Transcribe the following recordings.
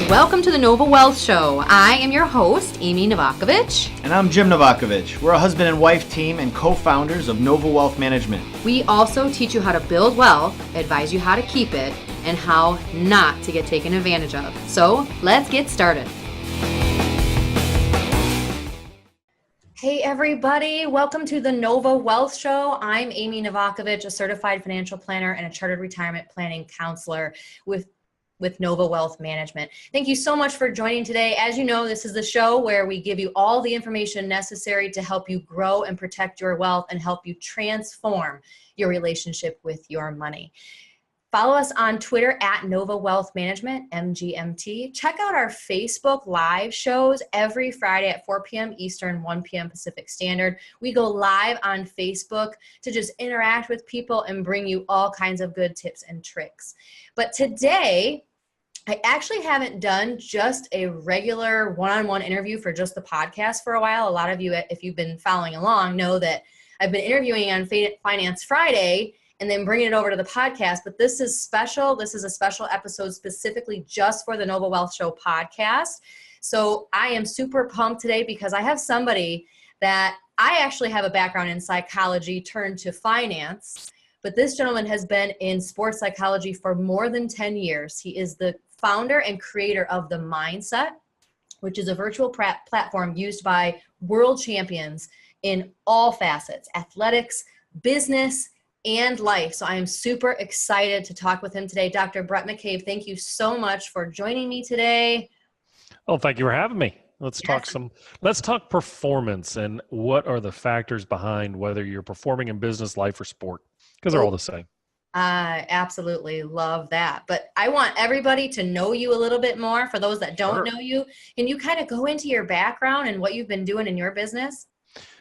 Welcome to the Nova Wealth Show. I am your host, Amy Novakovic. And I'm Jim Novakovic. We're a husband and wife team and co-founders of Nova Wealth Management. We also teach you how to build wealth, advise you how to keep it, and how not to get taken advantage of. So let's get started. Hey everybody, welcome to the Nova Wealth Show. I'm Amy Novakovic, a certified financial planner and a chartered retirement planning counselor with Nova Wealth Management. Thank you so much for joining today. As you know, this is the show where we give you all the information necessary to help you grow and protect your wealth and help you transform your relationship with your money. Follow us on Twitter at Nova Wealth Management, MGMT. Check out our Facebook live shows every Friday at 4 p.m. Eastern, 1 p.m. Pacific Standard. We go live on Facebook to just interact with people and bring you all kinds of good tips and tricks. But today, I actually haven't done just a regular one-on-one interview for just the podcast for a while. A lot of you, if you've been following along, know that I've been interviewing on Finance Friday and then bringing it over to the podcast. But this is special. This is a special episode specifically just for the Nova Wealth Show podcast. So I am super pumped today because I have somebody that I actually have a background in psychology turned to finance. But this gentleman has been in sports psychology for more than 10 years. He is the founder and creator of The Mindset, which is a virtual platform used by world champions in all facets, athletics, business, and life. So I am super excited to talk with him today. Dr. Bhrett McCabe, thank you so much for joining me today. Oh, thank you for having me. Let's talk performance and what are the factors behind whether you're performing in business, life, or sport, because they're all the same. I absolutely love that. But I want everybody to know you a little bit more. For those that don't know you, can you kind of go into your background and what you've been doing in your business?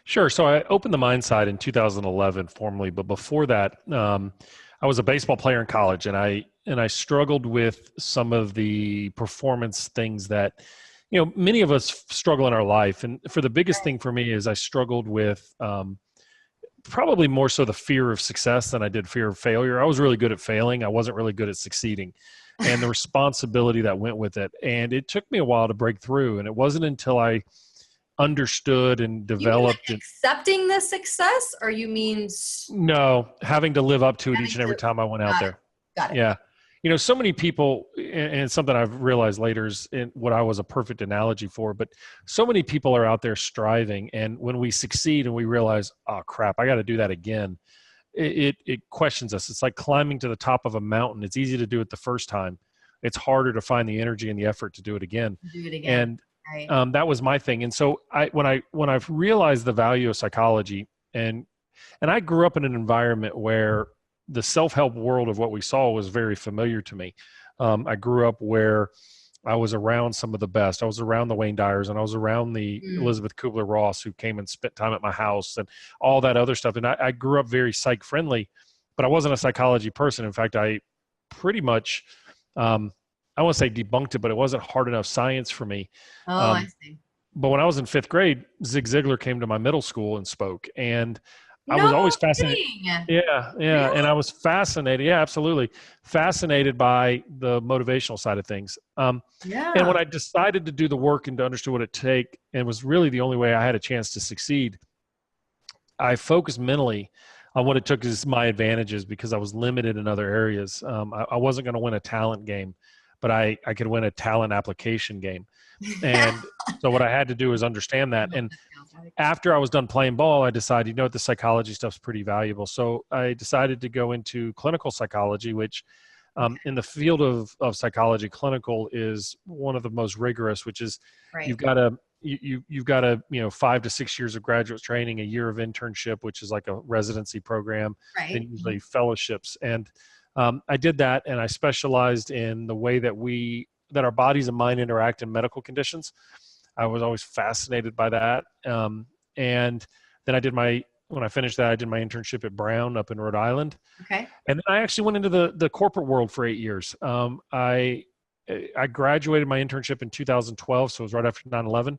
Sure. So I opened the Mindset in 2011 formally, but before that, I was a baseball player in college, and I struggled with some of the performance things that, you know, many of us struggle in our life. And for the biggest thing for me is I struggled with probably more so the fear of success than I did fear of failure. I was really good at failing. I wasn't really good at succeeding, and the responsibility that went with it. And it took me a while to break through. And it wasn't until I understood and developed. You mean accepting the success, or you mean? No, having to live up to it each and every time I went out there. Got it. Yeah. You know, so many people, and it's something I've realized later is what I was a perfect analogy for, but so many people are out there striving. And when we succeed and we realize, oh crap, I got to do that again, it questions us. It's like climbing to the top of a mountain. It's easy to do it the first time. It's harder to find the energy and the effort to do it again. And right. That was my thing. And so when I've realized the value of psychology, and I grew up in an environment where the self-help world of what we saw was very familiar to me. I grew up where I was around some of the best. I was around the Wayne Dyers, and I was around the Elizabeth Kubler-Ross, who came and spent time at my house and all that other stuff. And I grew up very psych-friendly, but I wasn't a psychology person. In fact, I pretty much, I won't say debunked it, but it wasn't hard enough science for me. Oh, I see. But when I was in 5th grade, Zig Ziglar came to my middle school and spoke. And I was always fascinated. Yeah. Really? And I was fascinated. Yeah, absolutely. Fascinated by the motivational side of things. And when I decided to do the work and to understand what it take, and was really the only way I had a chance to succeed, I focused mentally on what it took as my advantages, because I was limited in other areas. I wasn't going to win a talent game, but I could win a talent application game. And so what I had to do is understand that. And after I was done playing ball, I decided, you know what, the psychology stuff's pretty valuable. So I decided to go into clinical psychology, which in the field of psychology, clinical is one of the most rigorous, which is you've got to, you've got 5 to 6 years of graduate training, a year of internship, which is like a residency program, and usually fellowships. And I did that, and I specialized in the way that our bodies and mind interact in medical conditions. I was always fascinated by that. And then when I finished that, I did my internship at Brown up in Rhode Island. Okay. And then I actually went into the corporate world for 8 years. I graduated my internship in 2012, so it was right after 9/11.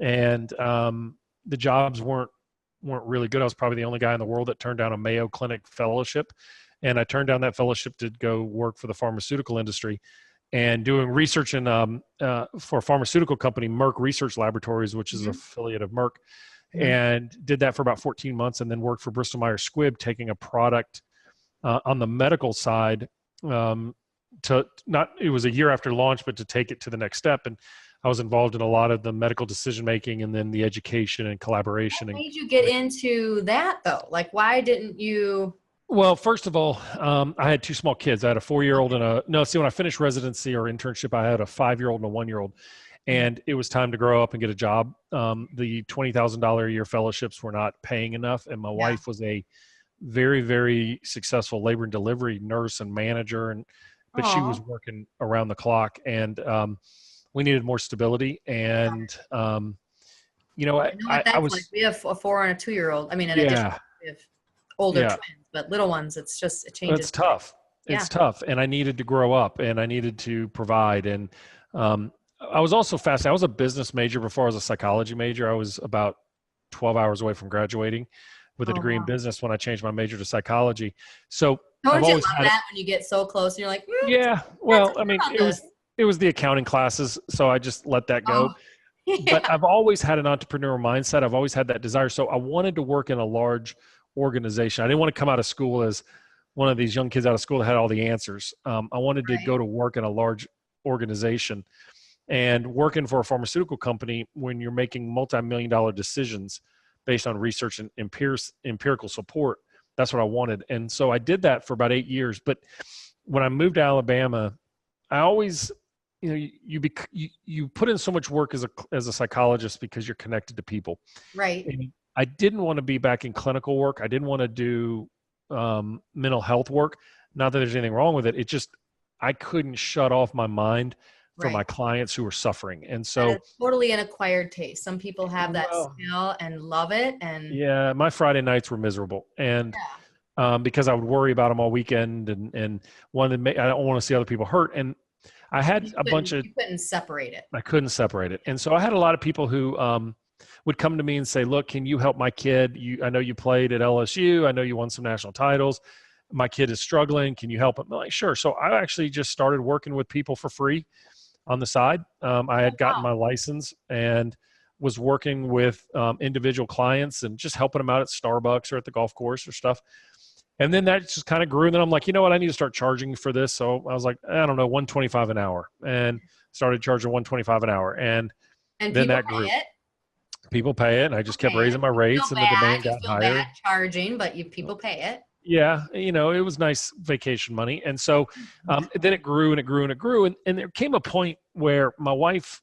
And the jobs weren't really good. I was probably the only guy in the world that turned down a Mayo Clinic fellowship. And I turned down that fellowship to go work for the pharmaceutical industry. and doing research in for a pharmaceutical company, Merck Research Laboratories, which is an affiliate of Merck, and did that for about 14 months, and then worked for Bristol Myers Squibb, taking a product on the medical side it was a year after launch, but to take it to the next step. And I was involved in a lot of the medical decision making and then the education and collaboration. What made you get into that though? Like, why didn't you? Well, first of all, I had two small kids. I had a 4-year-old when I finished residency or internship, I had a 5-year-old and a 1-year-old. And it was time to grow up and get a job. The $20,000 a year fellowships were not paying enough. And my wife was a very, very successful labor and delivery nurse and manager. But she was working around the clock, and we needed more stability. And, I was like. We have a 4 and a 2-year-old. I mean, in addition, we have older twins, but little ones, it changes. It's tough. It's tough. And I needed to grow up, and I needed to provide. And I was also fascinated. I was a business major before I was a psychology major. I was about 12 hours away from graduating with a degree in business when I changed my major to psychology. So don't you love that when you get so close and you're like, yeah, well, I mean, it was the accounting classes. So I just let that go. But I've always had an entrepreneurial mindset. I've always had that desire. So I wanted to work in a large organization. I didn't want to come out of school as one of these young kids out of school that had all the answers. I wanted to go to work in a large organization, and working for a pharmaceutical company when you're making multi-million-dollar decisions based on research and empirical support. That's what I wanted. And so I did that for about 8 years. But when I moved to Alabama, I always, you put in so much work as a psychologist because you're connected to people. Right. And I didn't want to be back in clinical work. I didn't want to do mental health work. Not that there's anything wrong with it. I couldn't shut off my mind for my clients who were suffering. And so it's totally an acquired taste. Some people have that skill and love it. And my Friday nights were miserable. And because I would worry about them all weekend and I don't want to see other people hurt. And I had you couldn't separate it. I couldn't separate it. And so I had a lot of people who would come to me and say, look, can you help my kid? I know you played at LSU. I know you won some national titles. My kid is struggling. Can you help him? I'm like, sure. So I actually just started working with people for free on the side. I had gotten my license and was working with individual clients and just helping them out at Starbucks or at the golf course or stuff. And then that just kind of grew. And then I'm like, you know what? I need to start charging for this. So I was like, I don't know, $125 an hour, and started charging $125 an hour. And then that grew. People pay it. And I just kept raising my rates, and the demand got higher. Bad charging, but people pay it. Yeah, it was nice vacation money. And so then it grew and it grew and it grew. And there came a point where my wife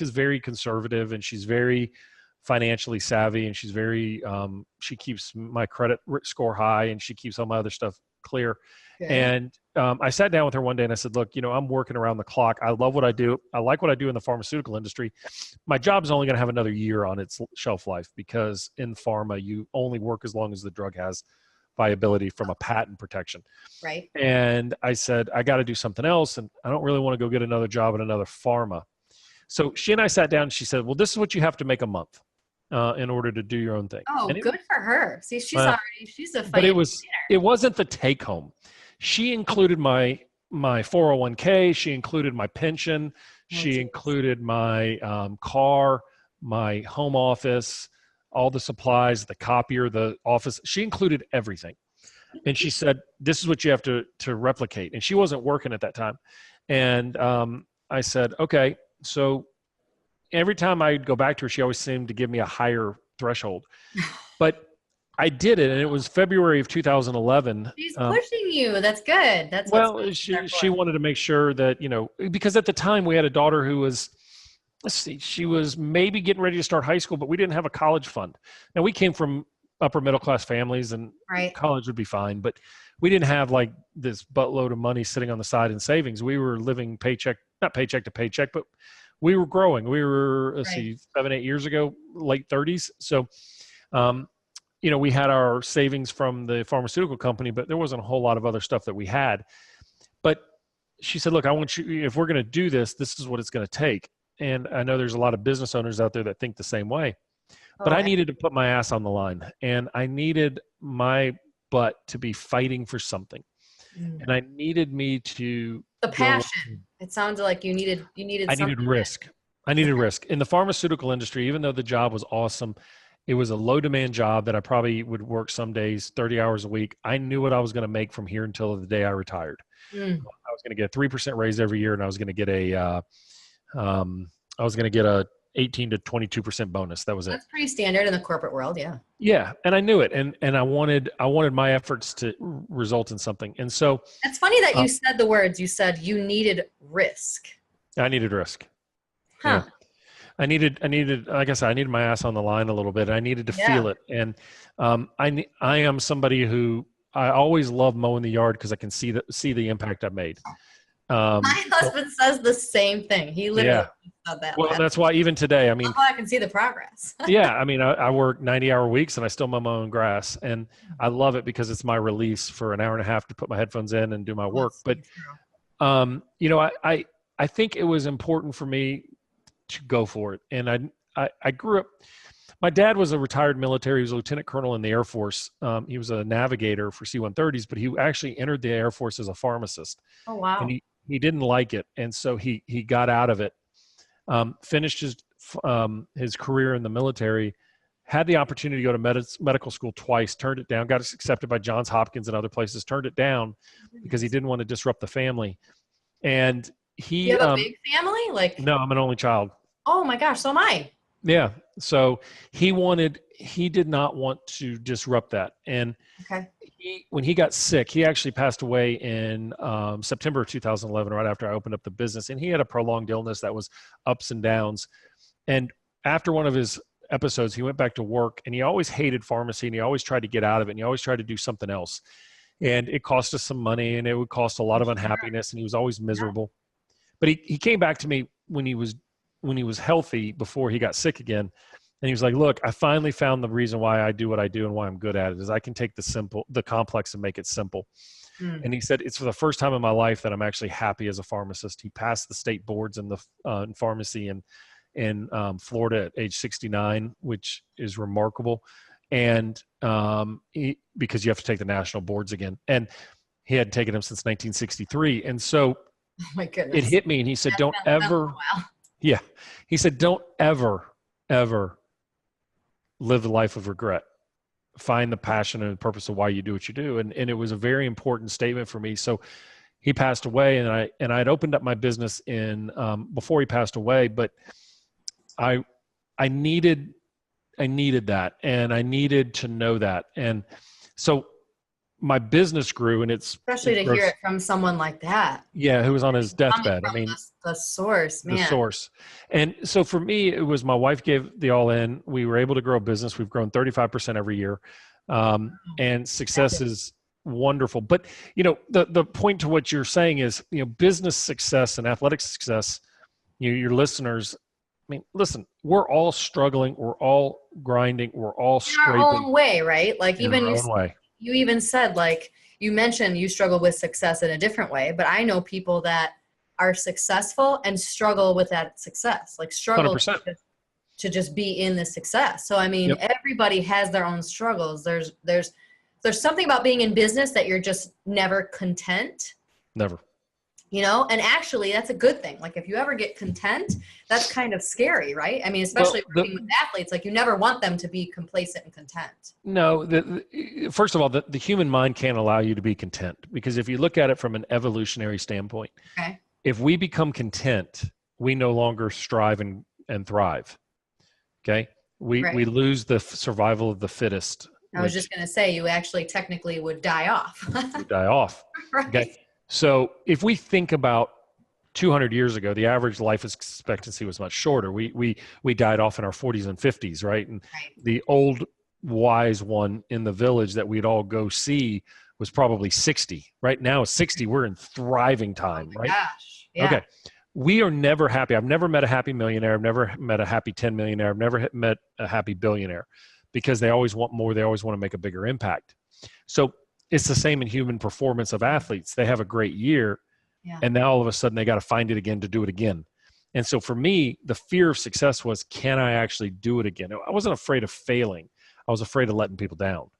is very conservative, and she's very financially savvy, and she's very, she keeps my credit score high, and she keeps all my other stuff clear. Okay. And I sat down with her one day and I said, look, I'm working around the clock. I love what I do. I like what I do in the pharmaceutical industry. My job is only going to have another year on its shelf life, because in pharma, you only work as long as the drug has viability from a patent protection. Right. And I said, I got to do something else. And I don't really want to go get another job at another pharma. So she and I sat down and she said, well, this is what you have to make a month in order to do your own thing. Oh, good for her. See, she's a but it wasn't the take home. She included my 401k. She included my pension. She included my car, my home office, all the supplies, the copier, the office. She included everything. And she said, this is what you have to replicate. And she wasn't working at that time. And I said, okay. So every time I'd go back to her, she always seemed to give me a higher threshold. But I did it, and it was February of 2011. She's pushing you. That's good. That's she wanted to make sure that, because at the time we had a daughter who was, she was maybe getting ready to start high school, but we didn't have a college fund. Now, we came from upper middle class families, and college would be fine, but we didn't have like this buttload of money sitting on the side in savings. We were living not paycheck to paycheck, but we were growing. We were, 7-8 years ago, late 30s. So, we had our savings from the pharmaceutical company, but there wasn't a whole lot of other stuff that we had. But she said, look, I want you, if we're going to do this, this is what it's going to take. And I know there's a lot of business owners out there that think the same way, but I needed to put my ass on the line, and I needed my butt to be fighting for something. And I needed me to The passion. It sounded like you needed I something. needed risk. I needed risk. In the pharmaceutical industry, even though the job was awesome, it was a low demand job that I probably would work some days, 30 hours a week. I knew what I was going to make from here until the day I retired. I was going to get a 3% raise every year, and I was going to get a 18 to 22% bonus. That was it. That's pretty standard in the corporate world. Yeah. Yeah. And I knew it. And I wanted my efforts to result in something. And so it's funny that you said the words. You said you needed risk. I needed risk. Huh. Yeah. I needed, like I said, I needed my ass on the line a little bit. I needed to feel it. And I am somebody who I always love mowing the yard because I can see the impact I've made. My husband says the same thing. He literally said that. Well, that's why even today, I mean, I can see the progress. yeah. I mean, I work 90-hour weeks and I still mow my own grass, and I love it because it's my release for an hour and a half to put my headphones in and do my work. But, I think it was important for me to go for it. And I grew up, my dad was a retired military. He was a lieutenant colonel in the Air Force. He was a navigator for C-130s, but he actually entered the Air Force as a pharmacist. Oh, wow. And he didn't like it. And so he got out of it, finished his career in the military, had the opportunity to go to medical school twice, turned it down, got accepted by Johns Hopkins and other places, turned it down because he didn't want to disrupt the family. And you have a big family? No, I'm an only child. Oh my gosh, so am I. Yeah. So he did not want to disrupt that. And when he got sick, he actually passed away in September of 2011, right after I opened up the business. And he had a prolonged illness that was ups and downs. And after one of his episodes, he went back to work, and he always hated pharmacy, and he always tried to get out of it, and he always tried to do something else. And it cost us some money, and it would cost a lot of unhappiness, and he was always miserable. But he came back to me when he was healthy before he got sick again. And he was like, look, I finally found the reason why I do what I do and why I'm good at it is I can take the complex and make it simple. And he said, it's for the first time in my life that I'm actually happy as a pharmacist. He passed the state boards in pharmacy in Florida at age 69, which is remarkable. And because you have to take the national boards again. And he hadn't taken them since 1963. And so oh my goodness. It hit me, and he said, don't ever live a life of regret. Find the passion and the purpose of why you do what you do. And it was a very important statement for me. So he passed away, and I had opened up my business before he passed away, but I needed that, and I needed to know that. And so my business grew, and especially to hear it from someone like that. Yeah, who was on his deathbed. I mean, the source, man. The source. And so for me, it was my wife gave the all in. We were able to grow a business. We've grown 35% every year, and success is wonderful. But the point to what you're saying is, business success and athletic success. Your listeners. I mean, listen, we're all struggling. We're all grinding. We're all scraping. In our own way, right? Like even our own way. You even said, like, you mentioned you struggle with success in a different way, but I know people that are successful and struggle with that success, like struggle to just be in the success. So, I mean, everybody has their own struggles. There's something about being in business that you're just never content. Never. And actually that's a good thing. Like if you ever get content, that's kind of scary, right? I mean, especially working with athletes, like you never want them to be complacent and content. No, first of all, the human mind can't allow you to be content, because if you look at it from an evolutionary standpoint, if we become content, we no longer strive and thrive. Okay. We lose the survival of the fittest. I was just going to say, you actually technically would die off. You die off. Right. Okay. So if we think about 200 years ago, the average life expectancy was much shorter. We died off in our 40s and 50s, right? And the old wise one in the village that we'd all go see was probably 60. Right now, 60, we're in thriving time, right? Gosh. Yeah. Okay. We are never happy. I've never met a happy millionaire. I've never met a happy 10 millionaire. I've never met a happy billionaire, because they always want more. They always want to make a bigger impact. So it's the same in human performance of athletes. They have a great year, and now all of a sudden they got to find it again to do it again. And so for me, the fear of success was, can I actually do it again? I wasn't afraid of failing. I was afraid of letting people down.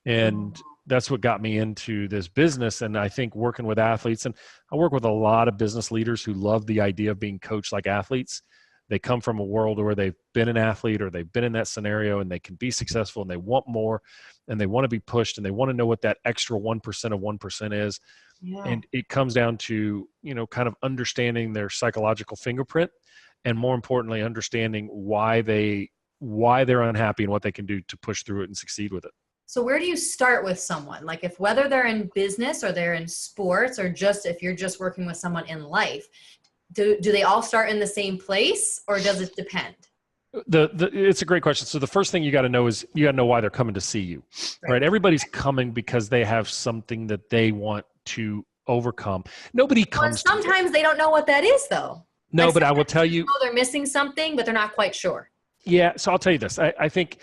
And that's what got me into this business. And I think working with athletes, and I work with a lot of business leaders who love the idea of being coached like athletes. They come from a world where they've been an athlete or they've been in that scenario and they can be successful and they want more and they want to be pushed and they want to know what that extra 1% of 1% is. Yeah. And it comes down to, kind of understanding their psychological fingerprint and, more importantly, understanding why they're unhappy and what they can do to push through it and succeed with it. So where do you start with someone? Like if whether they're in business or they're in sports or just if you're just working with someone in life, do they all start in the same place or does it depend? It's a great question. So the first thing you got to know is you got to know why they're coming to see you, right? Everybody's coming because they have something that they want to overcome. Nobody comes. Well, sometimes they don't know what that is though. No, but I will tell you. They're missing something, but they're not quite sure. Yeah. So I'll tell you this. I think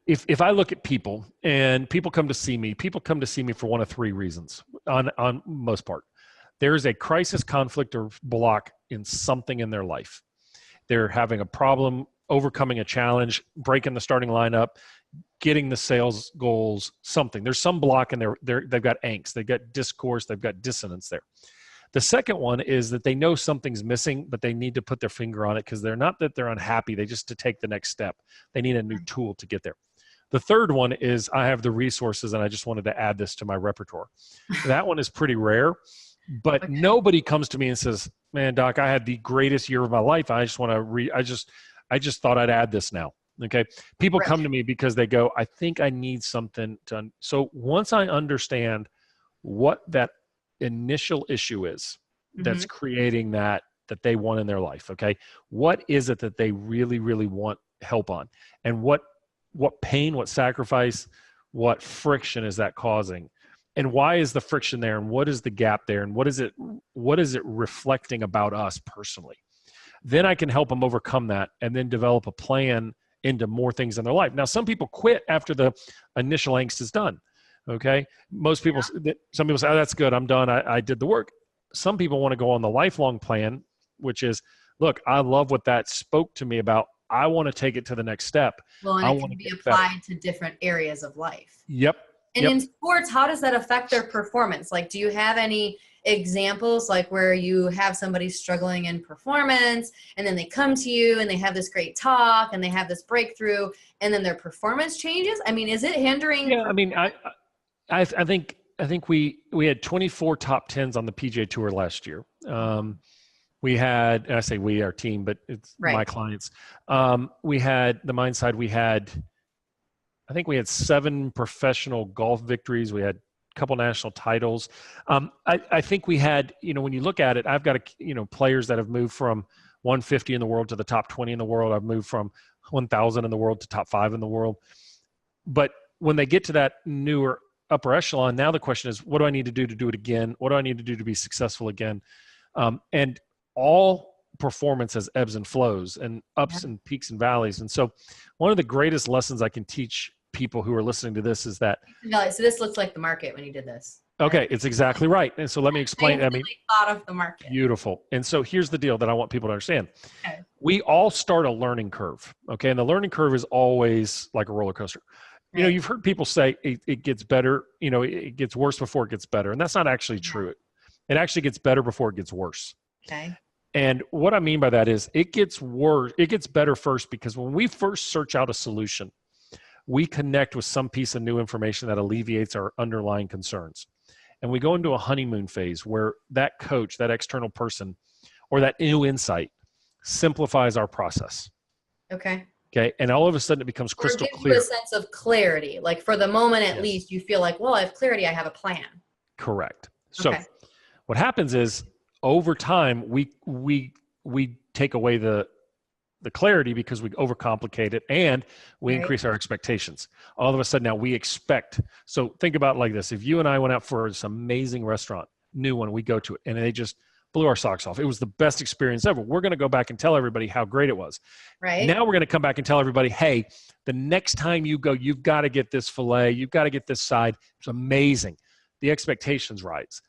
if I look at people and people come to see me for one of three reasons on most part. There is a crisis, conflict, or block in something in their life. They're having a problem, overcoming a challenge, breaking the starting lineup, getting the sales goals, something. There's some block and they've got angst, they've got discourse, they've got dissonance there. The second one is that they know something's missing, but they need to put their finger on it because they're not that they're unhappy. They just to take the next step. They need a new tool to get there. The third one is I have the resources and I just wanted to add this to my repertoire. That one is pretty rare. But nobody comes to me and says, man, Doc, I had the greatest year of my life. I just want to I just thought I'd add this now. Okay. People come to me because they go, I think I need something to. So once I understand what that initial issue is that's creating that they want in their life. Okay. What is it that they really, really want help on? And what pain, what sacrifice, what friction is that causing? And why is the friction there? And what is the gap there? And what is it reflecting about us personally? Then I can help them overcome that and then develop a plan into more things in their life. Now, some people quit after the initial angst is done. Okay. Some people say, oh, that's good. I'm done. I did the work. Some people want to go on the lifelong plan, which is, look, I love what that spoke to me about. I want to take it to the next step. Well, and it can be applied to different areas of life. Yep. And in sports, how does that affect their performance? Like, do you have any examples like where you have somebody struggling in performance and then they come to you and they have this great talk and they have this breakthrough and then their performance changes? I mean, is it hindering? Yeah, I mean, I think we had 24 top 10s on the PGA Tour last year. We had, and I say we, our team, but it's my clients. We had the Mind Side. I think we had 7 professional golf victories. We had a couple national titles. I think we had, when you look at it, I've got, players that have moved from 150 in the world to the top 20 in the world. I've moved from 1,000 in the world to top 5 in the world. But when they get to that newer upper echelon, now the question is, what do I need to do it again? What do I need to do to be successful again? And all performance has ebbs and flows and ups and peaks and valleys. And so one of the greatest lessons I can teach people who are listening to this is that. So this looks like the market when you did this. Okay. It's exactly right. And so let me explain. I mean, thought of the market. Beautiful. And so here's the deal that I want people to understand. Okay. We all start a learning curve. Okay. And the learning curve is always like a roller coaster. Right. You've heard people say it gets better, it gets worse before it gets better. And that's not actually true. It actually gets better before it gets worse. Okay. And what I mean by that is it gets worse. It gets better first because when we first search out a solution, we connect with some piece of new information that alleviates our underlying concerns. And we go into a honeymoon phase where that coach, that external person, or that new insight simplifies our process. Okay. Okay. And all of a sudden it becomes crystal clear. You a sense of clarity. Like for the moment, at least you feel like, well, I have clarity. I have a plan. Correct. So what happens is over time, we take away the clarity because we overcomplicate it and we increase our expectations. All of a sudden now we expect. So think about it like this. If you and I went out for this amazing restaurant, new one, we go to it and they just blew our socks off. It was the best experience ever. We're going to go back and tell everybody how great it was. Right. Now we're going to come back and tell everybody, hey, the next time you go, you've got to get this filet. You've got to get this side. It's amazing. The expectations rise.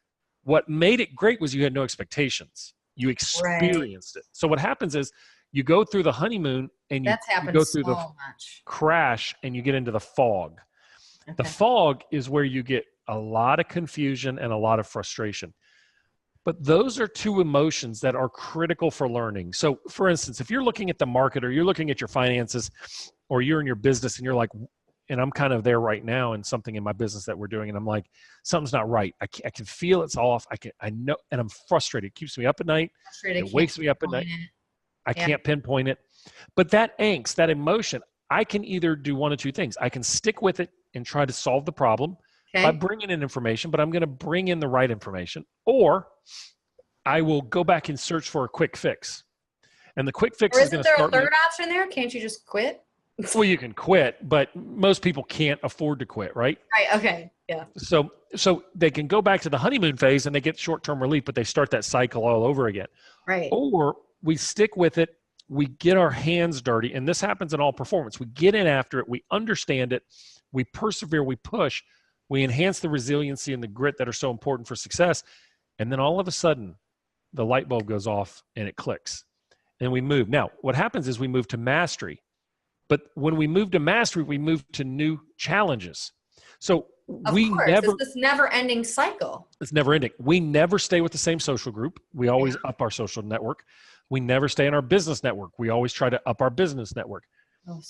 What made it great was you had no expectations. You experienced it. So what happens is you go through the honeymoon and you go through the crash and you get into the fog. The fog is where you get a lot of confusion and a lot of frustration. But those are two emotions that are critical for learning. So for instance, if you're looking at the market or you're looking at your finances or you're in your business and you're like, and I'm kind of there right now in something in my business that we're doing. And I'm like, something's not right. I can feel it's off. I know, and I'm frustrated. It keeps me up at night. It wakes me up at night. I can't pinpoint it. But that angst, that emotion, I can either do one of two things. I can stick with it and try to solve the problem by bringing in information, but I'm going to bring in the right information, or I will go back and search for a quick fix. And the quick fix is going to start. Isn't there a third option there? Can't you just quit? Well, you can quit, but most people can't afford to quit, right? Right. Okay. Yeah. So they can go back to the honeymoon phase and they get short-term relief, but they start that cycle all over again. Right. Or we stick with it. We get our hands dirty, and this happens in all performance. We get in after it. We understand it. We persevere. We push. We enhance the resiliency and the grit that are so important for success. And then all of a sudden, the light bulb goes off and it clicks. And we move. Now, what happens is we move to mastery. But when we move to mastery, we move to new challenges. So it's this never-ending cycle. It's never ending. We never stay with the same social group. We always up our social network. We never stay in our business network. We always try to up our business network.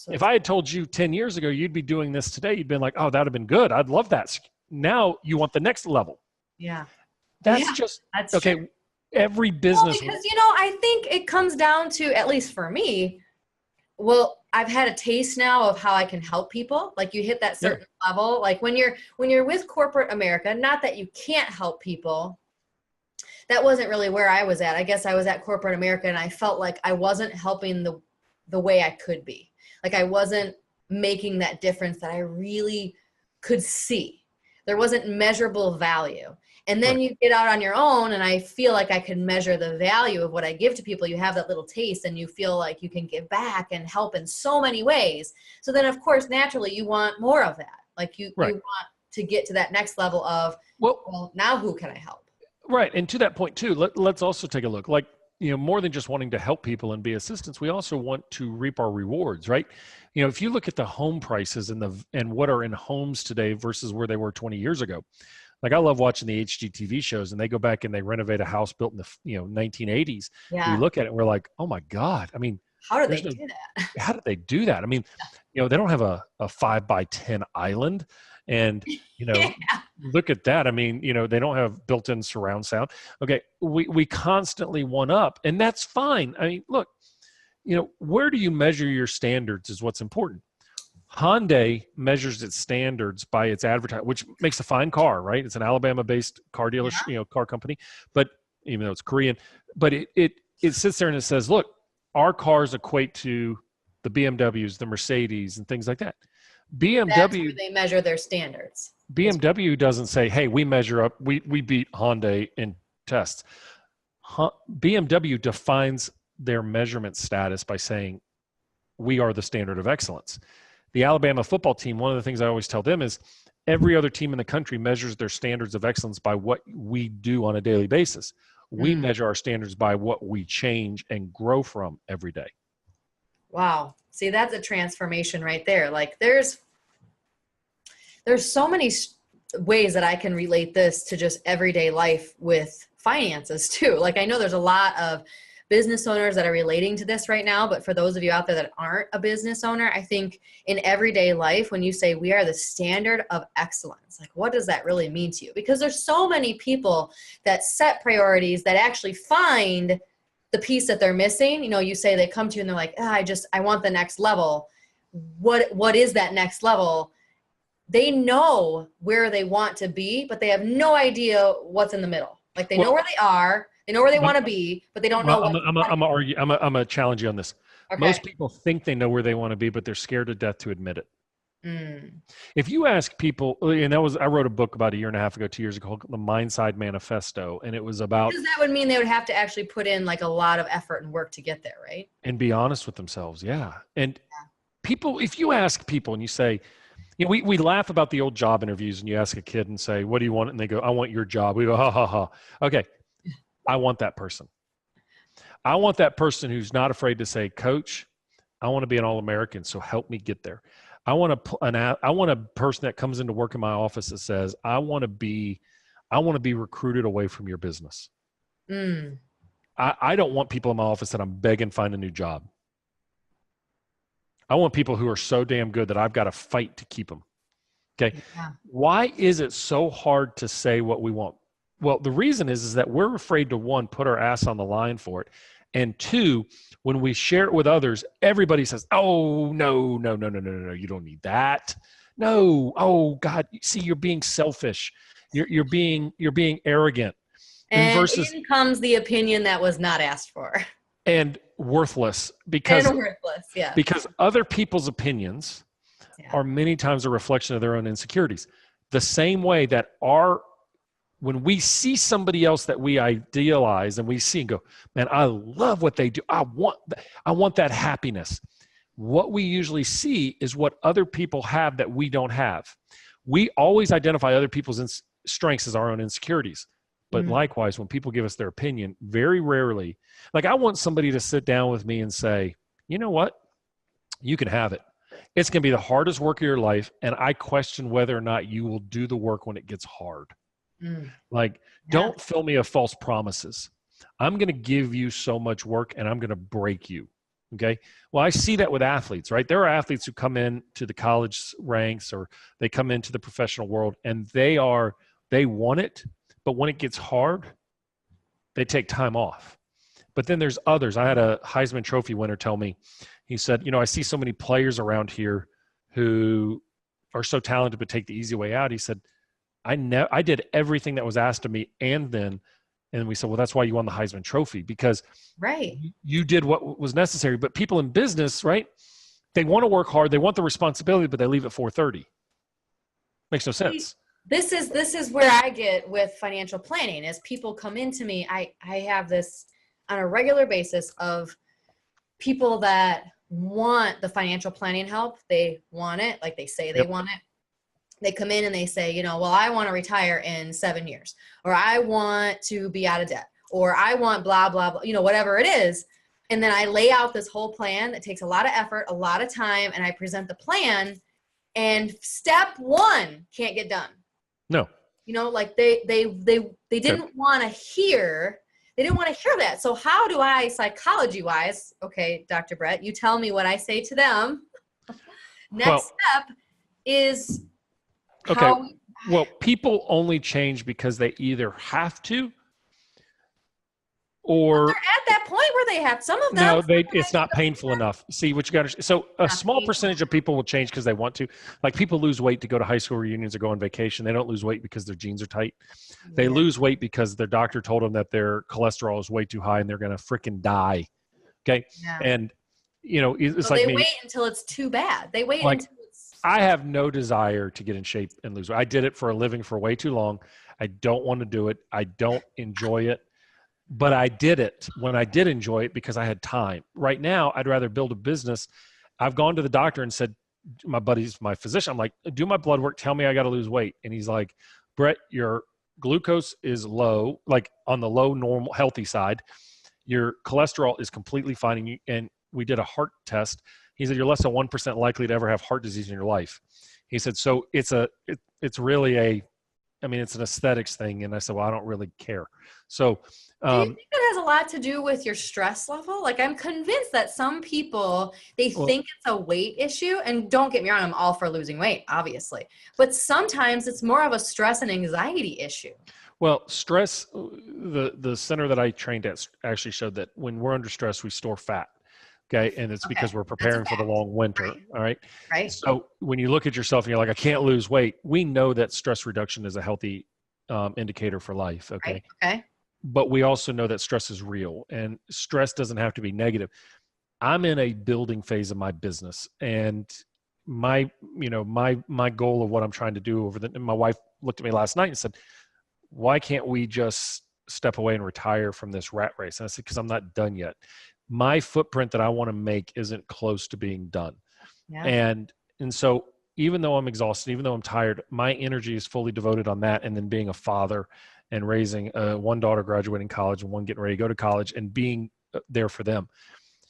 If I had told you 10 years ago you'd be doing this today, you'd been like, oh, that would have been good. I'd love that. Now you want the next level. Yeah. That's okay. True. Every business. Well, because, I think it comes down to, at least for me, I've had a taste now of how I can help people. Like you hit that certain level. Like when you're with corporate America, not that you can't help people. That wasn't really where I was at. I guess I was at corporate America and I felt like I wasn't helping the way I could be. Like I wasn't making that difference that I really could see. There wasn't measurable value. And then you get out on your own, and I feel like I can measure the value of what I give to people. You have that little taste, and you feel like you can give back and help in so many ways. So then, of course, naturally, you want more of that. Like you want to get to that next level of, well, now who can I help? Right. And to that point, too, let's also take a look. Like, more than just wanting to help people and be assistants, we also want to reap our rewards, right? If you look at the home prices and what are in homes today versus where they were 20 years ago. Like I love watching the HGTV shows, and they go back and they renovate a house built in the 1980s. Yeah. We look at it and we're like, oh my God. I mean, how did they do that? How did they do that? I mean, they don't have a 5x10 island, and look at that. I mean, they don't have built-in surround sound. Okay, we constantly one up, and that's fine. I mean, look, where do you measure your standards is what's important. Hyundai measures its standards by its advertising, which makes a fine car, right? It's an Alabama-based car dealership, car company, but even though it's Korean, but it sits there and it says, look, our cars equate to the BMWs, the Mercedes, and things like that. That's where they measure their standards. BMW doesn't say, hey, we measure up, we beat Hyundai in tests. BMW defines their measurement status by saying, we are the standard of excellence. The Alabama football team, one of the things I always tell them is every other team in the country measures their standards of excellence by what we do on a daily basis. We measure our standards by what we change and grow from every day. Wow. See, that's a transformation right there. Like there's so many ways that I can relate this to just everyday life with finances too. Like I know there's a lot of business owners that are relating to this right now, but for those of you out there that aren't a business owner, I think in everyday life, when you say we are the standard of excellence, like what does that really mean to you? Because there's so many people that set priorities that actually find the piece that they're missing. You say they come to you and they're like, I want the next level. What is that next level? They know where they want to be, but they have no idea what's in the middle. Like they know where they are. They know where they want to be, but they don't know. I'm gonna challenge you on this. Okay. Most people think they know where they want to be, but they're scared to death to admit it. If you ask people, and I wrote a book about 1.5 years ago, 2 years ago, called The Mindside Manifesto, and it was about. Because that would mean they would have to actually put in like a lot of effort and work to get there, right? And be honest with themselves, yeah. And people, if you ask people and you say, we laugh about the old job interviews, and you ask a kid and say, "What do you want?" and they go, "I want your job." We go, "Ha ha ha." Okay. I want that person. I want that person who's not afraid to say, Coach, I want to be an All-American, so help me get there. I want a person that comes into work in my office that says, I want to be recruited away from your business. I don't want people in my office that I'm begging find a new job. I want people who are so damn good that I've got to fight to keep them. Okay. Yeah. Why is it so hard to say what we want? Well, the reason is that we're afraid to, one, put our ass on the line for it. And two, when we share it with others, everybody says, oh, no, you don't need that. No. Oh God. See, you're being selfish. You're being arrogant. And in comes the opinion that was not asked for. And worthless because other people's opinions are many times a reflection of their own insecurities. The same way that when we see somebody else that we idealize and we see and go, man, I love what they do. I want that happiness. What we usually see is what other people have that we don't have. We always identify other people's strengths as our own insecurities. But likewise, when people give us their opinion, very rarely, like I want somebody to sit down with me and say, you know what? You can have it. It's going to be the hardest work of your life. And I question whether or not you will do the work when it gets hard. Don't fill me of false promises. I'm going to give you so much work and I'm going to break you. Okay. Well, I see that with athletes, right? There are athletes who come in to the college ranks or they come into the professional world and they want it. But when it gets hard, they take time off. But then there's others. I had a Heisman Trophy winner tell me, he said, I see so many players around here who are so talented but take the easy way out. He said, I did everything that was asked of me. And we said, well, that's why you won the Heisman Trophy, because you did what was necessary. But people in business, right, they want to work hard. They want the responsibility, but they leave at 4:30. Makes no sense. This is where I get with financial planning. As people come into me, I have this on a regular basis of people that want the financial planning help. They want it, like they say they want it. They come in and they say, well, I want to retire in 7 years, or I want to be out of debt, or I want blah, blah, blah, whatever it is. And then I lay out this whole plan that takes a lot of effort, a lot of time, and I present the plan, and step one can't get done. No. Like they didn't want to hear, that. So how do I, psychology wise, okay, Dr. Bhrett, you tell me what I say to them. Next step is, well, people only change because they either have to or they're at that point where they have some of them. No, it's not painful enough. See what you got to. So a small percentage of people will change because they want to. Like people lose weight to go to high school reunions or go on vacation. They don't lose weight because their jeans are tight. They lose weight because their doctor told them that their cholesterol is way too high and they're going to freaking die. Okay, and it's so like they wait until it's too bad. They wait until it's. I have no desire to get in shape and lose weight. I did it for a living for way too long. I don't want to do it. I don't enjoy it. But I did it when I did enjoy it because I had time. Right now, I'd rather build a business. I've gone to the doctor and said, my buddy's my physician. I'm like, do my blood work. Tell me I got to lose weight. And he's like, Bhrett, your glucose is low, like on the low, normal, healthy side. Your cholesterol is completely fine. And we did a heart test. He said, you're less than 1% likely to ever have heart disease in your life. He said, so it's really it's an aesthetics thing. And I said, well, I don't really care. So, do you think it has a lot to do with your stress level? Like I'm convinced that some people, they think it's a weight issue, and don't get me wrong, I'm all for losing weight, obviously. But sometimes it's more of a stress and anxiety issue. Well, stress, the center that I trained at actually showed that when we're under stress, we store fat. Okay. And it's because we're preparing for the long winter. Right. All right. Right. So when you look at yourself and you're like, I can't lose weight, we know that stress reduction is a healthy indicator for life. Okay. Right. Okay. But we also know that stress is real, and stress doesn't have to be negative. I'm in a building phase of my business, and my goal of what I'm trying to do and my wife looked at me last night and said, why can't we just step away and retire from this rat race? And I said, because I'm not done yet. My footprint that I want to make isn't close to being done. Yeah. And so even though I'm exhausted, even though I'm tired, my energy is fully devoted on that. And then being a father and raising one daughter graduating college and one getting ready to go to college and being there for them.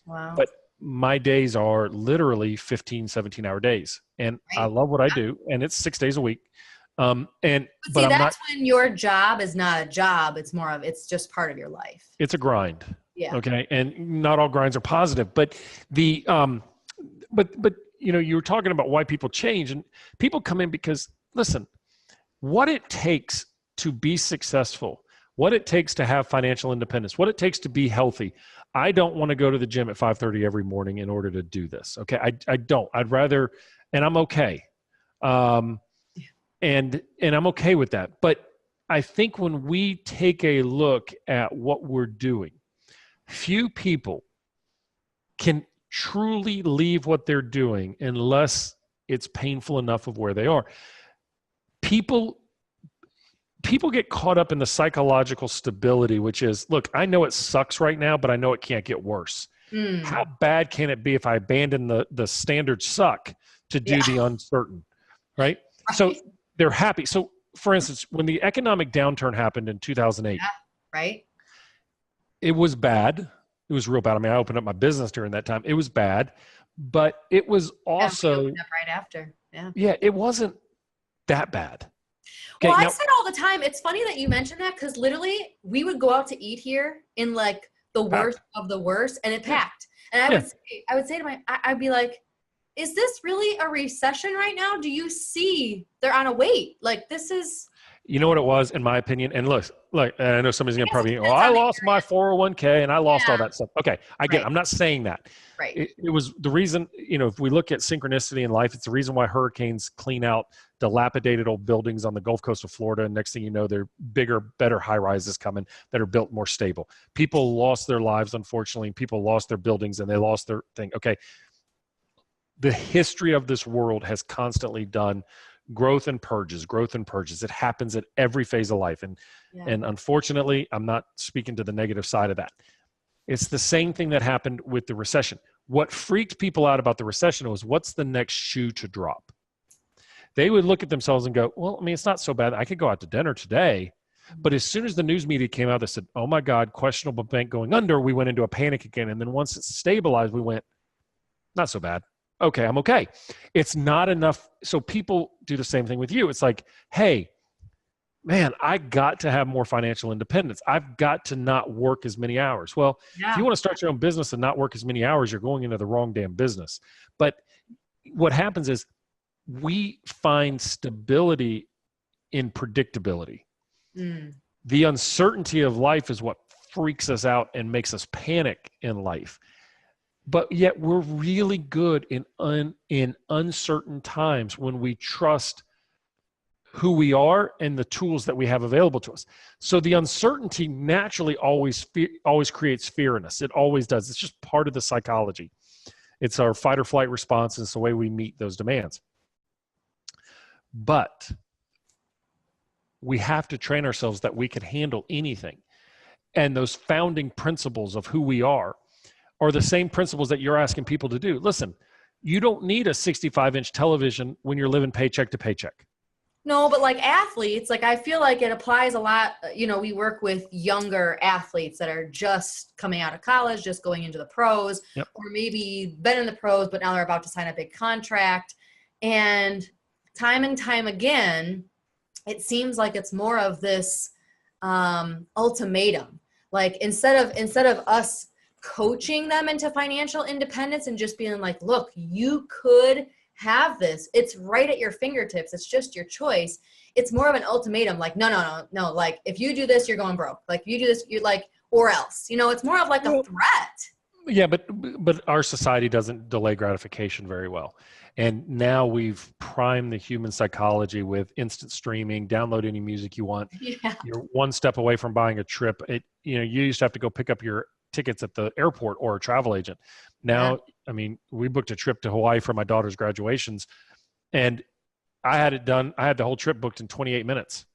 Wow. my days are literally 15, 17-hour days. And I love what I do. And it's 6 days a week. But see, that's when your job is not a job. It's more of, it's just part of your life. It's a grind. Yeah. Okay. And not all grinds are positive, but you were talking about why people change, and people come in because, listen, what it takes to be successful, what it takes to have financial independence, what it takes to be healthy. I don't want to go to the gym at 5:30 every morning in order to do this. Okay. I don't, I'd rather, and I'm okay. And I'm okay with that. But I think when we take a look at what we're doing, few people can truly leave what they're doing unless it's painful enough of where they are. People get caught up in the psychological stability, which is, look, I know it sucks right now, but I know it can't get worse. How bad can it be if I abandon the standard suck to do the uncertain, right? So they're happy. So for instance, when the economic downturn happened in 2008, right? It was bad. It was real bad. I mean, I opened up my business during that time. It was bad, but it was also right after. Yeah, it wasn't that bad. Okay, well, I said all the time, it's funny that you mentioned that, because literally we would go out to eat here in like the worst of the worst, and it packed. And I would say to I'd be like, is this really a recession right now? Do you see they're on a wait? Like, this is. You know what it was, in my opinion? And look, I know somebody's going to probably, I lost my 401k and I lost all that stuff. Okay, I get it. I'm not saying that. Right. It was the reason, if we look at synchronicity in life, it's the reason why hurricanes clean out dilapidated old buildings on the Gulf Coast of Florida. And next thing you know, there are bigger, better high rises coming that are built more stable. People lost their lives, unfortunately, and people lost their buildings and they lost their thing. Okay. The history of this world has constantly done growth and purges. It happens at every phase of life. And unfortunately, I'm not speaking to the negative side of that. It's the same thing that happened with the recession. What freaked people out about the recession was, what's the next shoe to drop? They would look at themselves and go, well, I mean, it's not so bad. I could go out to dinner today. But as soon as the news media came out, they said, oh my God, questionable bank going under, we went into a panic again. And then once it stabilized, we went, not so bad. Okay, I'm okay. It's not enough. So people do the same thing with you. It's like, hey, man, I got to have more financial independence. I've got to not work as many hours. Well, if you want to start your own business and not work as many hours, you're going into the wrong damn business. But what happens is we find stability in predictability. The uncertainty of life is what freaks us out and makes us panic in life. But yet we're really good in uncertain times when we trust who we are and the tools that we have available to us. So the uncertainty naturally always creates fear in us. It always does. It's just part of the psychology. It's our fight or flight response. And it's the way we meet those demands. But we have to train ourselves that we can handle anything. And those founding principles of who we are the same principles that you're asking people to do. Listen, you don't need a 65-inch television when you're living paycheck to paycheck. No, but like athletes, like I feel like it applies a lot. We work with younger athletes that are just coming out of college, just going into the pros, or maybe been in the pros, but now they're about to sign a big contract. And time again, it seems like it's more of this ultimatum. Like instead of us coaching them into financial independence and just being like, look, you could have this. It's right at your fingertips. It's just your choice. It's more of an ultimatum. Like, no. Like, if you do this, you're going broke. Like, if you do this, you're like, or else. It's more of like a threat. Yeah, but our society doesn't delay gratification very well. And now we've primed the human psychology with instant streaming, download any music you want. Yeah. You're one step away from buying a trip. You used to have to go pick up your tickets at the airport or a travel agent. Now, I mean, we booked a trip to Hawaii for my daughter's graduations and I had it done. I had the whole trip booked in 28 minutes,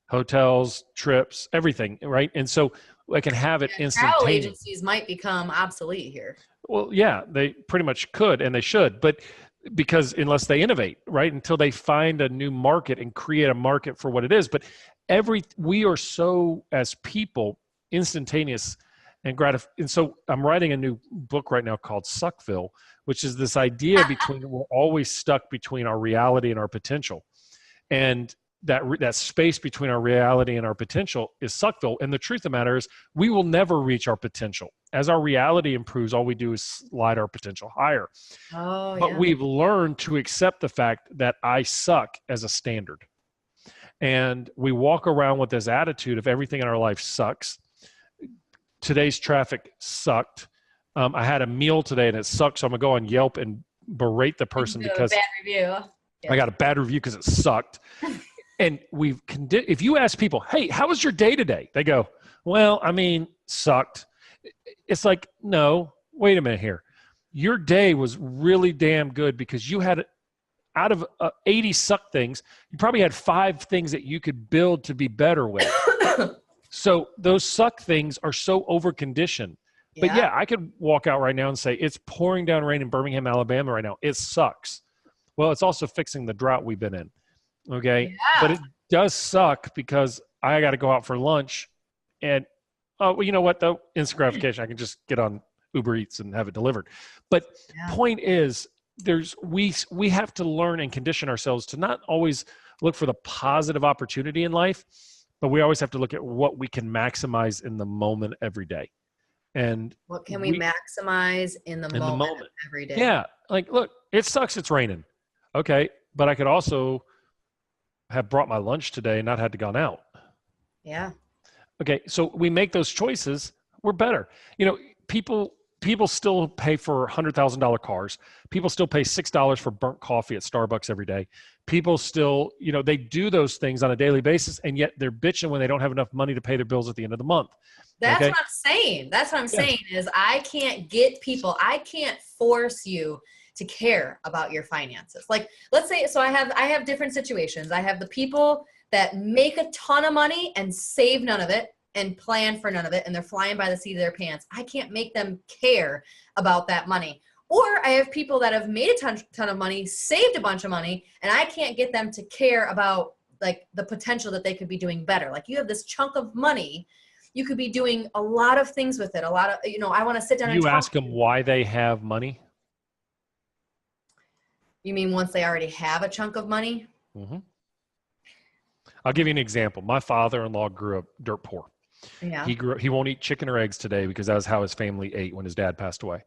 hotels, trips, everything. Right. And so I can have it instantaneously. Travel agencies might become obsolete here. Well, yeah, they pretty much could, and they should, but because unless they innovate, right, until they find a new market and create a market for what it is. But we are so, as people, instantaneous. And so I'm writing a new book right now called Suckville, which is this idea between we're always stuck between our reality and our potential. And that space between our reality and our potential is Suckville. And the truth of the matter is we will never reach our potential. As our reality improves, all we do is slide our potential higher. But we've learned to accept the fact that I suck as a standard. And we walk around with this attitude of everything in our life sucks. Today's traffic sucked. I had a meal today and it sucked. So I'm going to go on Yelp and berate the person because bad review. I got a bad review because it sucked. And if you ask people, hey, how was your day today? They go, well, I mean, sucked. It's like, no, wait a minute here. Your day was really damn good because you had, out of 80 suck things, you probably had 5 things that you could build to be better with. So those suck things are so over-conditioned. But yeah, I could walk out right now and say, it's pouring down rain in Birmingham, Alabama right now. It sucks. Well, it's also fixing the drought we've been in. Okay. Yeah. But it does suck because I got to go out for lunch and, well, you know what though? Instant gratification. I can just get on Uber Eats and have it delivered. But point is we have to learn and condition ourselves to not always look for the positive opportunity in life, but we always have to look at what we can maximize in the moment every day. And what can we maximize in the moment every day? Yeah. Like, look, it sucks. It's raining. Okay. But I could also have brought my lunch today and not had to gone out. Yeah. Okay. So we make those choices. We're better. You know, people still pay for $100,000 cars. People still pay $6 for burnt coffee at Starbucks every day. People still, they do those things on a daily basis, and yet they're bitching when they don't have enough money to pay their bills at the end of the month. That's what I'm saying. That's what I'm saying is I can't force you to care about your finances. Like, let's say, so I have different situations. I have the people that make a ton of money and save none of it and plan for none of it, and they're flying by the seat of their pants. I can't make them care about that money. Or I have people that have made a ton of money, saved a bunch of money, and I can't get them to care about like the potential that they could be doing better. Like, you have this chunk of money, you could be doing a lot of things with it. A lot of, I want to sit down and talk. You ask them why they have money? You mean once they already have a chunk of money? Mm-hmm. I'll give you an example. My father-in-law grew up dirt poor. Yeah. He won't eat chicken or eggs today because that was how his family ate when his dad passed away.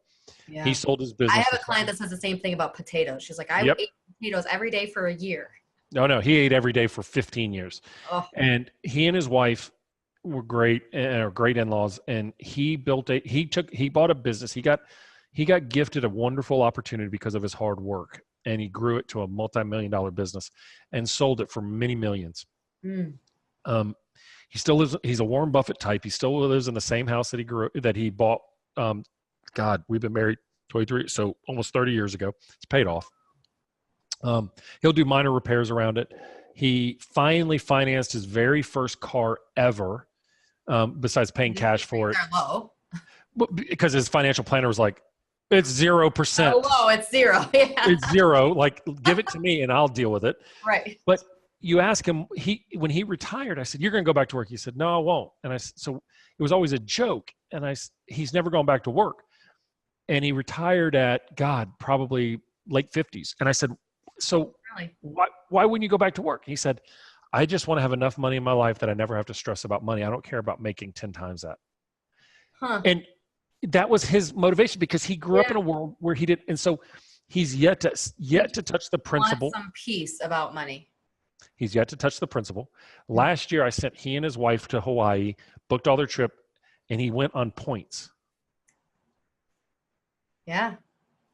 Yeah. He sold his business. I have a client that says the same thing about potatoes. She's like, I ate potatoes every day for a year. No, he ate every day for 15 years. Oh. And he and his wife were great in-laws. And he bought a business. He got gifted a wonderful opportunity because of his hard work. And he grew it to a multi-million-dollar business and sold it for many millions. He still lives. He's a Warren Buffett type. He still lives in the same house that he bought. God, we've been married 23, so almost 30 years ago. It's paid off. He'll do minor repairs around it. He finally financed his very first car ever, besides paying cash for it. Low. Because his financial planner was like, it's 0%. Oh, low, it's 0. Yeah. It's 0. Like, give it to me and I'll deal with it. Right. But you ask him, when he retired, I said, you're going to go back to work. He said, no, I won't. And so it was always a joke. And he's never gone back to work. And he retired at, probably late 50s. And I said, so really? why wouldn't you go back to work? He said, I just want to have enough money in my life that I never have to stress about money. I don't care about making 10 times that. Huh. And that was his motivation because he grew up in a world where he did. And so he's yet to touch the principle. Want some peace about money. He's yet to touch the principle. Last year, I sent he and his wife to Hawaii, booked all their trip, and he went on points. Yeah.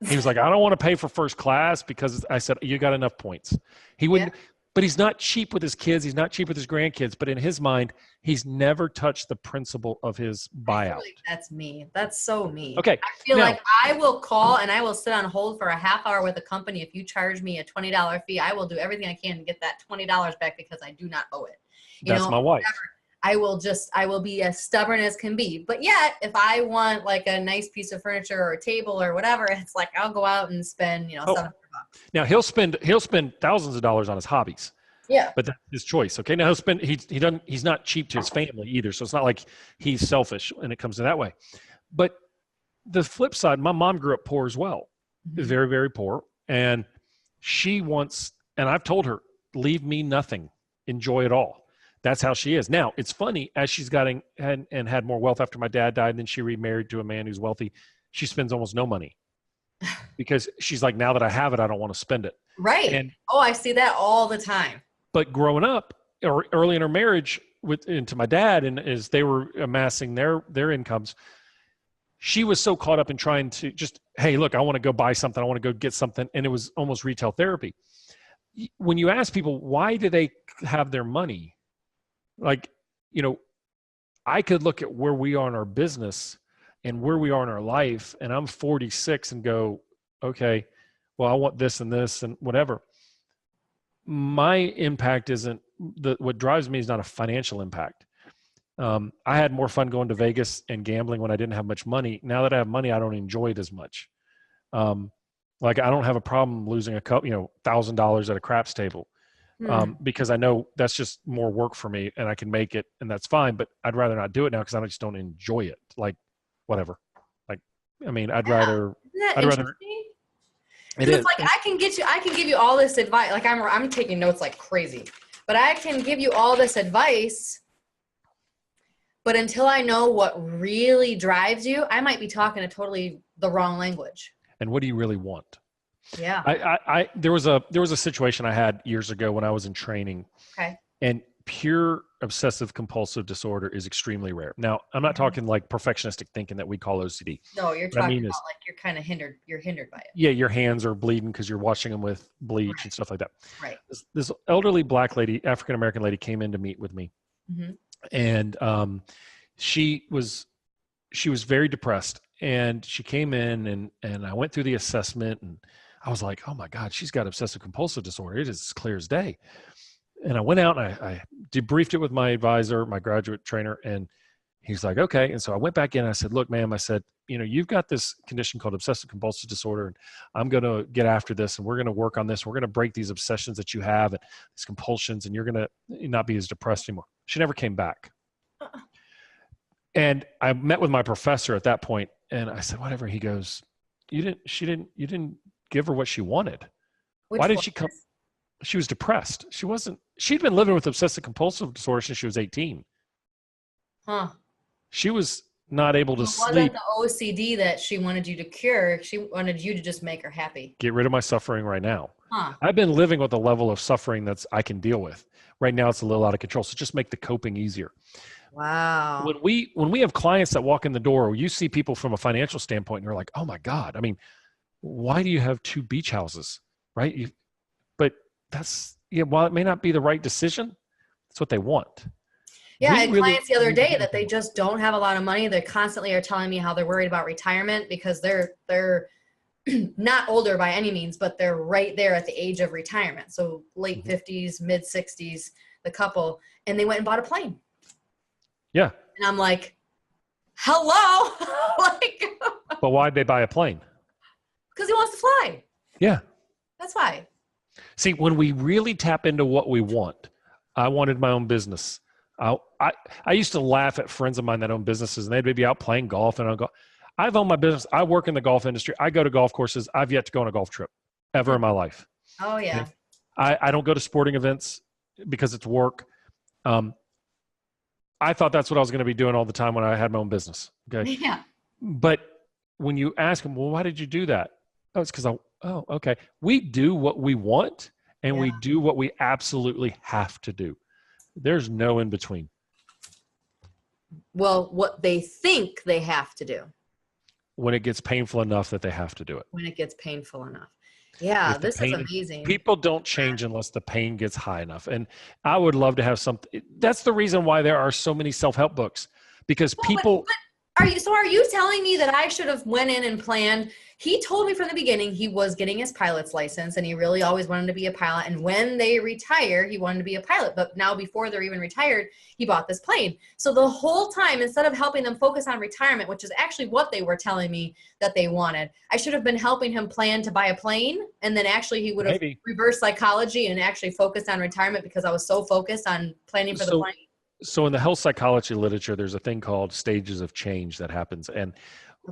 He was like, I don't want to pay for first class because I said, you got enough points. He wouldn't, but he's not cheap with his kids. He's not cheap with his grandkids, but in his mind, he's never touched the principle of his buyout. Like that's me. That's so me. Okay. I feel like I will call and I will sit on hold for a half hour with a company. If you charge me a $20 fee, I will do everything I can to get that $20 back because I do not owe it. That's my wife. I will be as stubborn as can be. But yet, if I want like a nice piece of furniture or a table or whatever, it's like I'll go out and spend, $700. Now he'll spend thousands of dollars on his hobbies. Yeah. But that's his choice. Okay. Now he's not cheap to his family either. So it's not like he's selfish when it comes to that way. But the flip side, my mom grew up poor as well. Mm-hmm. Very, very poor. And and I've told her, leave me nothing, enjoy it all. That's how she is. Now, it's funny, as she's gotten and had more wealth after my dad died, and then she remarried to a man who's wealthy, she spends almost no money because she's like, now that I have it, I don't want to spend it. Right. I see that all the time. But growing up, or early in her marriage into my dad, and as they were amassing their incomes, she was so caught up in trying to just, hey, look, I want to go buy something. I want to go get something. And it was almost retail therapy. When you ask people, why do they have their money? Like, I could look at where we are in our business and where we are in our life, and I'm 46 and go, okay, well, I want this and this and whatever. My impact isn't what drives me is not a financial impact. I had more fun going to Vegas and gambling when I didn't have much money. Now that I have money, I don't enjoy it as much. Like I don't have a problem losing $1,000 at a craps table. Because I know that's just more work for me and I can make it and that's fine, but I'd rather not do it now because I just don't enjoy it. Like whatever. Like, I mean, I'd rather. It's like I can give you all this advice. Like I'm taking notes like crazy, but I can give you all this advice. But until I know what really drives you, I might be talking totally the wrong language. And what do you really want? Yeah. There was a situation I had years ago when I was in training. Okay. And pure obsessive compulsive disorder is extremely rare. Now, I'm not talking like perfectionistic thinking that we call OCD. No, you're talking about like you're kind of hindered. You're hindered by it. Yeah, your hands are bleeding because you're washing them with bleach and stuff like that. Right. This elderly black lady, African American lady, came in to meet with me, and she was very depressed. And she came in and I went through the assessment and I was like, oh my God, she's got obsessive compulsive disorder. It is as clear as day. And I went out and I debriefed it with my advisor, my graduate trainer, and he's like, okay. And so I went back in and I said, look, ma'am, I said, you've got this condition called obsessive compulsive disorder, and I'm going to get after this and we're going to work on this. We're going to break these obsessions that you have and these compulsions, and you're going to not be as depressed anymore. She never came back. And I met with my professor at that point and I said, whatever. He goes, you didn't give her what she wanted. Why did she come? She was depressed. She'd been living with obsessive compulsive disorder since she was 18. Huh. She was not able to sleep. It wasn't the OCD that she wanted you to cure. She wanted you to just make her happy. Get rid of my suffering right now. Huh. I've been living with a level of suffering I can deal with. Right now it's a little out of control. So just make the coping easier. Wow. When we have clients that walk in the door, or you see people from a financial standpoint and you're like, oh my God, I mean, why do you have 2 beach houses? Right. But while it may not be the right decision, that's what they want. Yeah, I had clients the other day that they just don't have a lot of money. They constantly are telling me how they're worried about retirement because they're not older by any means, but they're right there at the age of retirement. So late 50s, mid 60s, the couple, and they went and bought a plane. Yeah. And I'm like, hello. But why'd they buy a plane? Because he wants to fly. Yeah. That's why. See, when we really tap into what we want, I wanted my own business. I used to laugh at friends of mine that own businesses, and they'd be out playing golf. And I've owned my business. I work in the golf industry. I go to golf courses. I've yet to go on a golf trip ever in my life. Oh, yeah. Okay? I don't go to sporting events because it's work. I thought that's what I was going to be doing all the time when I had my own business. Okay. Yeah. But when you ask them, well, why did you do that? Oh, it's because okay. We do what we want and we do what we absolutely have to do. There's no in between. Well, what they think they have to do. When it gets painful enough that they have to do it. When it gets painful enough. Yeah, this is amazing. People don't change unless the pain gets high enough. And I would love to have something. That's the reason why there are so many self-help books, because people. But Are you telling me that I should have went in and planned? He told me from the beginning he was getting his pilot's license and he really always wanted to be a pilot. And when they retire, he wanted to be a pilot. But now before they're even retired, he bought this plane. So the whole time, instead of helping them focus on retirement, which is actually what they were telling me that they wanted, I should have been helping him plan to buy a plane. And then actually he would have reversed psychology and actually focused on retirement because I was so focused on planning for the plane. So in the health psychology literature, there's a thing called stages of change that happens. And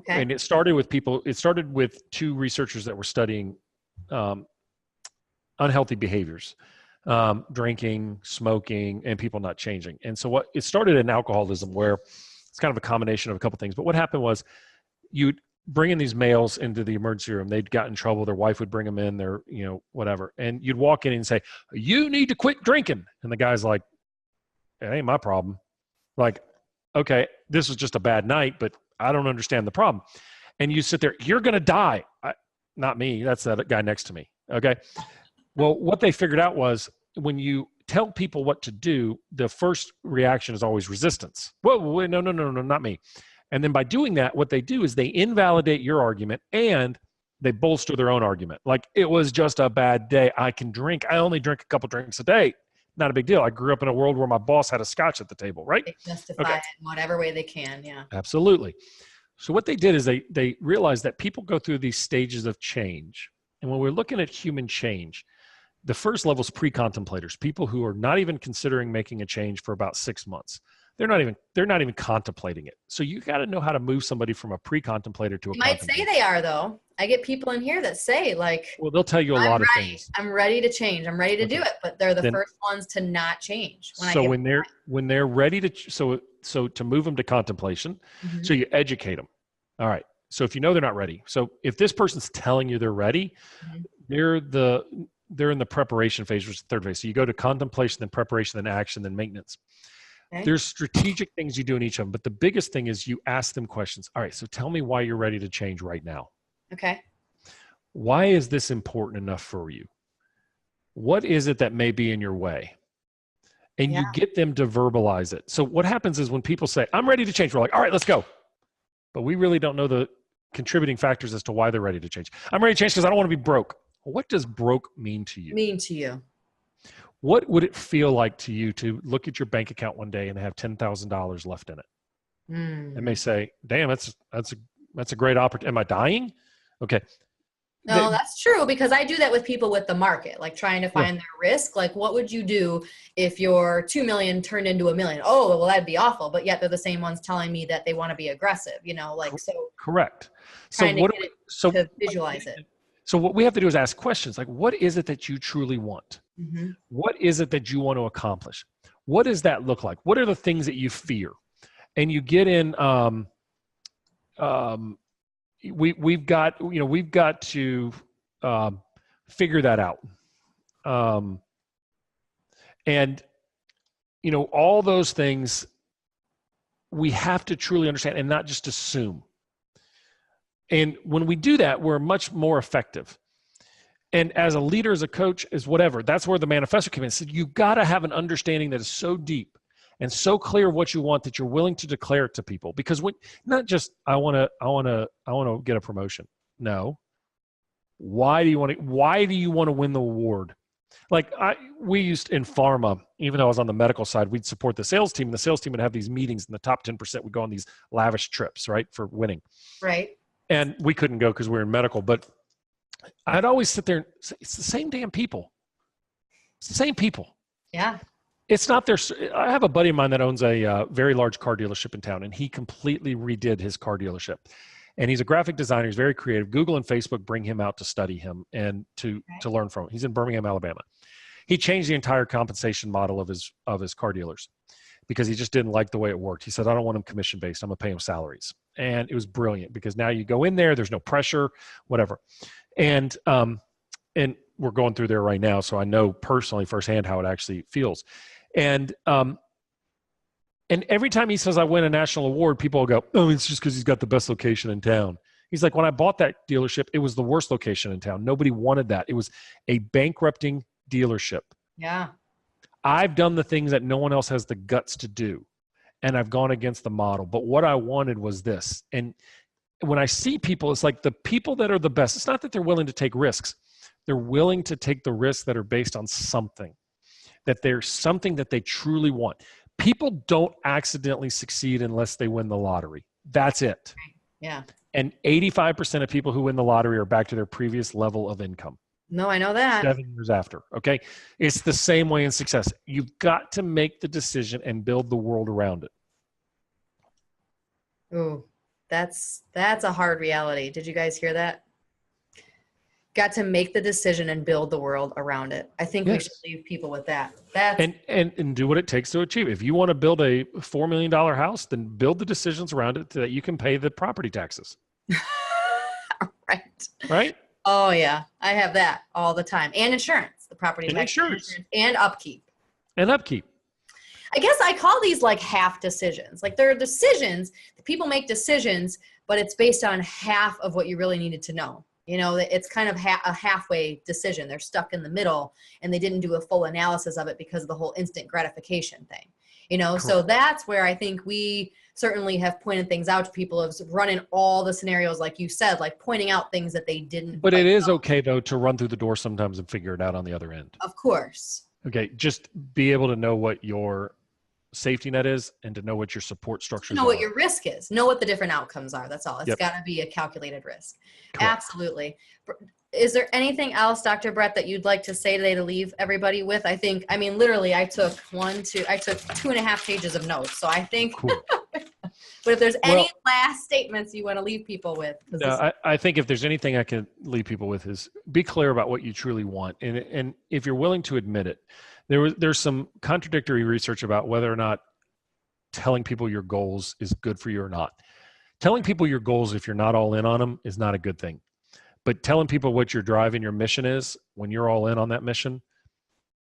it started with two researchers that were studying unhealthy behaviors, drinking, smoking, and people not changing. And so it started in alcoholism, where it's kind of a combination of a couple things. But what happened was you'd bring in these males into the emergency room. They'd got in trouble. Their wife would bring them in, whatever. And you'd walk in and say, "You need to quit drinking." And the guy's like, "It ain't my problem." Like, okay, this was just a bad night, but I don't understand the problem. And you sit there, "You're going to die." Not me. That's that guy next to me. Okay. Well, what they figured out was when you tell people what to do, the first reaction is always resistance. Whoa, no, not me. And then by doing that, what they do is they invalidate your argument and they bolster their own argument. Like, it was just a bad day. I can drink. I only drink a couple drinks a day. Not a big deal. I grew up in a world where my boss had a scotch at the table, right? They justify it in whatever way they can, yeah. Absolutely. So what they did is they realized that people go through these stages of change. And when we're looking at human change, the first level is pre-contemplators, people who are not even considering making a change for about 6 months. They're not even contemplating it. So you got to know how to move somebody from a pre-contemplator to a contemplator. Might say they are, though. I get people in here that say, like, well, they'll tell you a lot of things. I'm ready to change. I'm ready to do it, but they're the first ones to not change. When they're ready to, so to move them to contemplation, so you educate them. All right. So if you know they're not ready, so if this person's telling you they're ready, they're in the preparation phase, which is the third phase. So you go to contemplation, then preparation, then action, then maintenance. Okay. There's strategic things you do in each of them, but the biggest thing is you ask them questions. All right, so tell me why you're ready to change right now. Okay. Why is this important enough for you? What is it that may be in your way? And you get them to verbalize it. So what happens is when people say, "I'm ready to change," we're like, "All right, let's go." But we really don't know the contributing factors as to why they're ready to change. "I'm ready to change because I don't want to be broke." Well, what does broke mean to you? What would it feel like to you to look at your bank account one day and have $10,000 left in it? And may say, "Damn, that's a great opportunity. Am I dying?" Okay. No, that's true, because I do that with people with the market, like trying to find their risk. Like, what would you do if your 2 million turned into $1 million? Oh, well, that'd be awful. But yet they're the same ones telling me that they want to be aggressive, so. Correct. To visualize it. So what we have to do is ask questions like, what is it that you truly want? What is it that you want to accomplish? What does that look like? What are the things that you fear? And you get in, we've got to figure that out. And all those things we have to truly understand and not just assume. And when we do that, we're much more effective. And as a leader, as a coach, as whatever, that's where the manifesto came in. So you've got to have an understanding that is so deep and so clear of what you want that you're willing to declare it to people. Because not just I want to get a promotion. No. Why do you want to win the award? Like we used in pharma, even though I was on the medical side, we'd support the sales team, and the sales team would have these meetings, and the top 10% would go on these lavish trips, right, for winning. Right. And we couldn't go because we were in medical, but I'd always sit there and say, it's the same damn people. It's the same people. Yeah. It's not their. I have a buddy of mine that owns a very large car dealership in town, and he completely redid his car dealership. And he's a graphic designer. He's very creative. Google and Facebook bring him out to study him and to learn from him. He's in Birmingham, Alabama. He changed the entire compensation model of his car dealers because he just didn't like the way it worked. He said, "I don't want them commission based. I'm gonna pay them salaries." And it was brilliant because now you go in there, there's no pressure, whatever. And we're going through there right now, so I know personally firsthand how it actually feels. And every time he says I win a national award, people will go, "Oh, it's just because he's got the best location in town." He's like, "When I bought that dealership, it was the worst location in town. Nobody wanted that. It was a bankrupting dealership. Yeah. I've done the things that no one else has the guts to do. and I've gone against the model. But what I wanted was this. And when I see people, it's like the people that are the best, it's not that they're willing to take risks. They're willing to take the risks that are based on something, that there's something that they truly want. People don't accidentally succeed unless they win the lottery. That's it. Yeah. And 85% of people who win the lottery are back to their previous level of income. No, I know that. 7 years after. Okay. It's the same way in success. You've got to make the decision and build the world around it. Ooh, that's a hard reality. Did you guys hear that? Got to make the decision and build the world around it. I think we should leave people with that. That's and do what it takes to achieve it. If you want to build a $4 million house, then build the decisions around it so that you can pay the property taxes. Right? Oh yeah. I have that all the time. And insurance, the property tax, insurance, and upkeep. I guess I call these like half decisions. Like there are decisions, people make decisions, but it's based on half of what you really needed to know. You know, it's kind of a halfway decision. They're stuck in the middle and they didn't do a full analysis of it because of the whole instant gratification thing. You know, cool. So that's where I think we certainly have pointed things out to people, of running all the scenarios, like you said, like pointing out things that they didn't. But it is okay, though, to run through the door sometimes and figure it out on the other end. Of course. Okay, just be able to know what your safety net is and to know what your support structures are. Know what your risk is. Know what the different outcomes are. That's all. It's got to be a calculated risk. Correct. Absolutely. Is there anything else, Dr. Bhrett, that you'd like to say today to leave everybody with? I mean, literally, I took 2.5 pages of notes. So I think, cool. But if there's any last statements you want to leave people with. No, I think if there's anything I can leave people with is be clear about what you truly want. And if you're willing to admit it, there's some contradictory research about whether or not telling people your goals is good for you or not. Telling people your goals, if you're not all in on them, is not a good thing. But telling people what your drive and your mission is when you're all in on that mission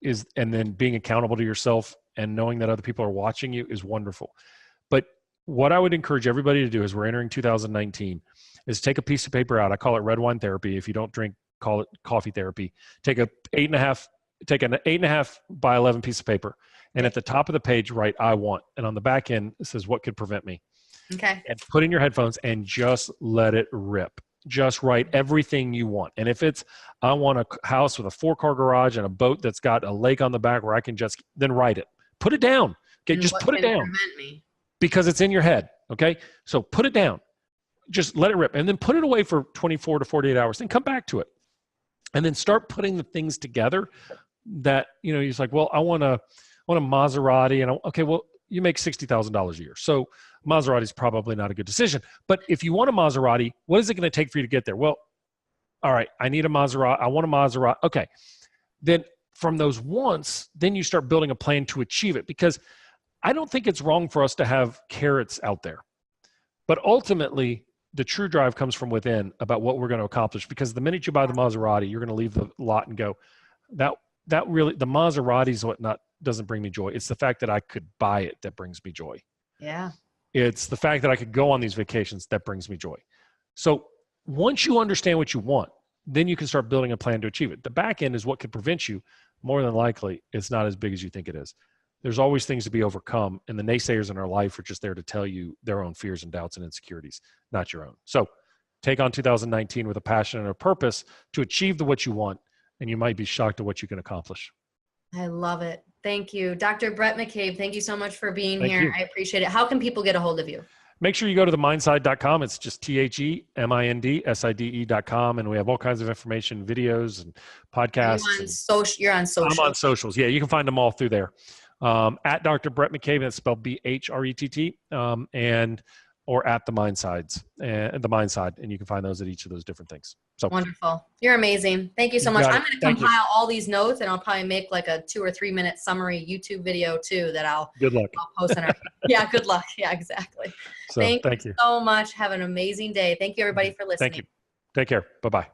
is, and then being accountable to yourself and knowing that other people are watching you is wonderful. But what I would encourage everybody to do as we're entering 2019 is take a piece of paper out. I call it red wine therapy. If you don't drink, call it coffee therapy. Take an 8.5 by 11 piece of paper. And at the top of the page, write, I want. And on the back end, it says, what could prevent me? Okay. And put in your headphones and just let it rip. Just write everything you want. And if it's, I want a house with a 4-car garage and a boat that's got a lake on the back where I can then write it. Put it down. Okay. Just put it down. Because it's in your head. Okay. So put it down. Just let it rip. And then put it away for 24 to 48 hours. Then come back to it. And then start putting the things together that, you're like, well, I want a Maserati. And okay, well, you make $60,000 a year. So Maserati is probably not a good decision. But if you want a Maserati, what is it going to take for you to get there? Well, all right, I need a Maserati. I want a Maserati. Okay. Then from those wants, then you start building a plan to achieve it, because I don't think it's wrong for us to have carrots out there. But ultimately, the true drive comes from within about what we're going to accomplish, because the minute you buy the Maserati, you're going to leave the lot and go, that really, the Maserati is what doesn't bring me joy. It's the fact that I could buy it that brings me joy. Yeah. It's the fact that I could go on these vacations that brings me joy. So once you understand what you want, then you can start building a plan to achieve it. The back end is what could prevent you. More than likely, it's not as big as you think it is. There's always things to be overcome, and the naysayers in our life are just there to tell you their own fears and doubts and insecurities, not your own. So take on 2019 with a passion and a purpose to achieve what you want, and you might be shocked at what you can accomplish. I love it. Thank you. Dr. Bhrett McCabe, thank you so much for being here. I appreciate it. How can people get a hold of you? Make sure you go to themindside.com. It's just TheMindside.com. And we have all kinds of information, videos and podcasts. You're on social. I'm on socials. Yeah, you can find them all through there. At Dr. Bhrett McCabe, that's spelled Bhrett, or at the Mindsides and the Mindside. And you can find those at each of those different things. So wonderful. You're amazing. Thank you so much. I'm going to compile all these notes, and I'll probably make like a 2 or 3 minute summary YouTube video too that I'll post on our, yeah, good luck. Yeah, exactly. So thank you so much. Have an amazing day. Thank you everybody for listening. Thank you. Take care. Bye-bye.